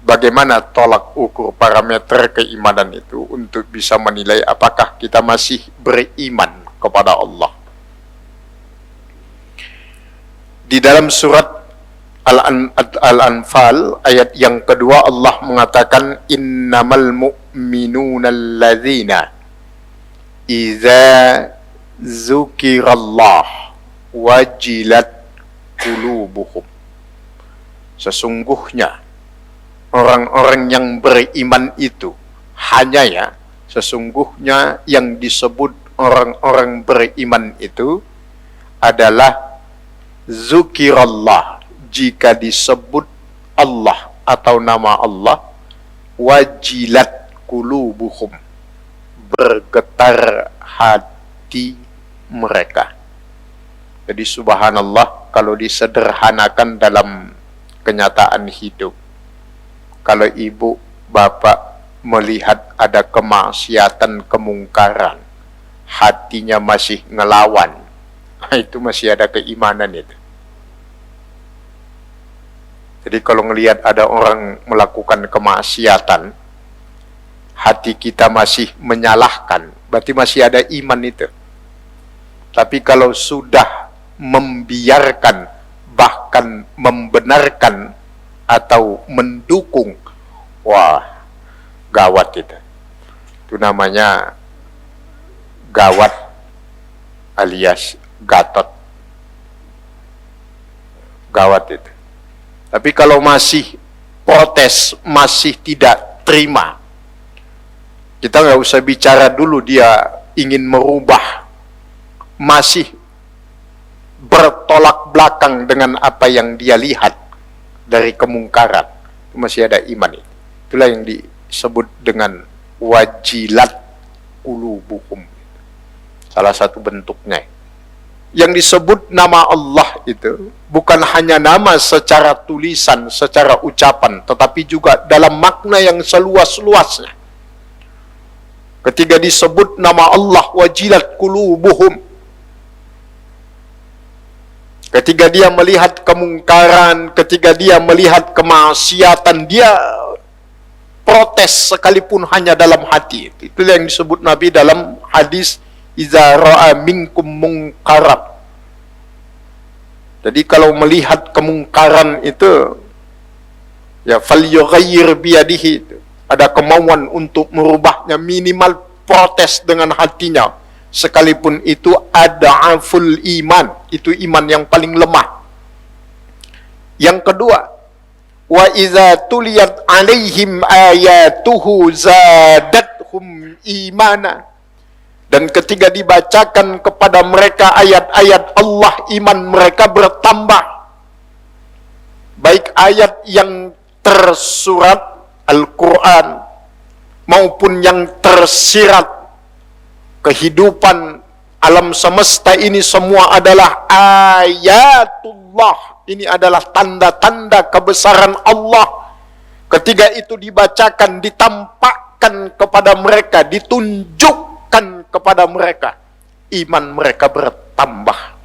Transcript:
bagaimana tolak ukur parameter keimanan itu untuk bisa menilai apakah kita masih beriman kepada Allah. Di dalam surat Al-Anfal ayat yang kedua Allah mengatakan innamal mu'minuna alladzina idza dzukirallah wajilat qulubuhum. Sesungguhnya orang-orang yang beriman itu sesungguhnya yang disebut orang-orang beriman itu adalah zukirallah, jika disebut Allah atau nama Allah, wajilat qulubuhum, bergetar hati mereka. Jadi subhanallah, kalau disederhanakan dalam kenyataan hidup, kalau ibu bapak melihat ada kemaksiatan, kemungkaran, hatinya masih ngelawan, itu masih ada keimanan itu. Jadi kalau ngelihat ada orang melakukan kemaksiatan, hati kita masih menyalahkan, berarti masih ada iman itu. Tapi kalau sudah membiarkan, bahkan membenarkan atau mendukung, wah, gawat itu. Itu namanya gawat alias Gatot. Gawat itu. Tapi kalau masih protes, masih tidak terima, kita nggak usah bicara dulu dia ingin merubah, masih bertolak belakang dengan apa yang dia lihat dari kemungkaran, masih ada iman. Itulah yang disebut dengan wajilat qulubuhum. Salah satu bentuknya. Yang disebut nama Allah itu bukan hanya nama secara tulisan, secara ucapan, tetapi juga dalam makna yang seluas-luasnya. Ketika disebut nama Allah, wajilat qulubuhum, ketika dia melihat kemungkaran, ketika dia melihat kemaksiatan, dia protes sekalipun hanya dalam hati. Itulah yang disebut Nabi dalam hadis iza ra'a minkum mungkaran. Jadi kalau melihat kemungkaran itu, ya falyughayyir biyadihi, ada kemauan untuk merubahnya, minimal protes dengan hatinya, sekalipun itu ad'aful iman, itu iman yang paling lemah. Yang kedua, wa iza tuliyat alaihim ayatuhu zadathum imana. Dan ketika dibacakan kepada mereka ayat-ayat Allah, iman mereka bertambah. Baik ayat yang tersurat Al-Quran maupun yang tersirat kehidupan alam semesta ini, semua adalah ayatullah. Ini adalah tanda-tanda kebesaran Allah. Ketika itu dibacakan, ditampakkan kepada mereka, ditunjukkan kepada mereka, iman mereka bertambah.